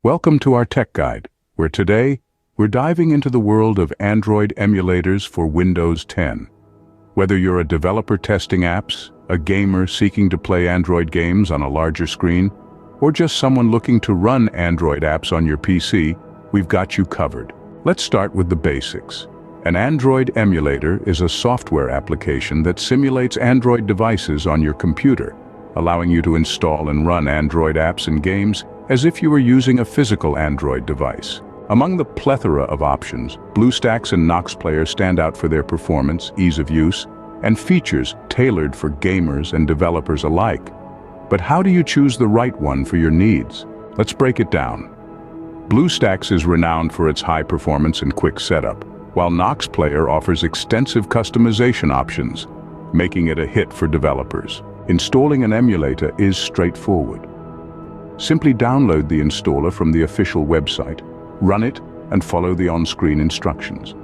Welcome to our Tech Guide, where today we're diving into the world of Android emulators for Windows 10. Whether you're a developer testing apps, a gamer seeking to play Android games on a larger screen, or just someone looking to run Android apps on your PC, we've got you covered. Let's start with the basics. An Android emulator is a software application that simulates Android devices on your computer, allowing you to install and run Android apps and games as if you were using a physical Android device. Among the plethora of options, BlueStacks and Nox Player stand out for their performance, ease of use, and features tailored for gamers and developers alike. But how do you choose the right one for your needs? Let's break it down. BlueStacks is renowned for its high performance and quick setup, while Nox Player offers extensive customization options, making it a hit for developers. Installing an emulator is straightforward. Simply download the installer from the official website, run it, and follow the on-screen instructions.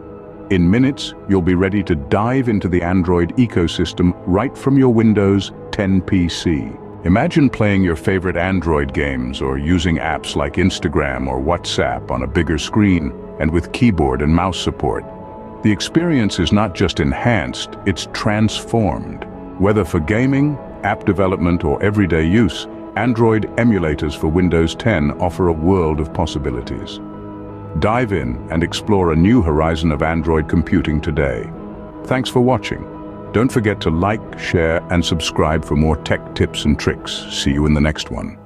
In minutes, you'll be ready to dive into the Android ecosystem right from your Windows 10 PC. Imagine playing your favorite Android games or using apps like Instagram or WhatsApp on a bigger screen and with keyboard and mouse support. The experience is not just enhanced, it's transformed. Whether for gaming, app development, or everyday use, Android emulators for Windows 10 offer a world of possibilities. Dive in and explore a new horizon of Android computing today. Thanks for watching. Don't forget to like, share, and subscribe for more tech tips and tricks. See you in the next one.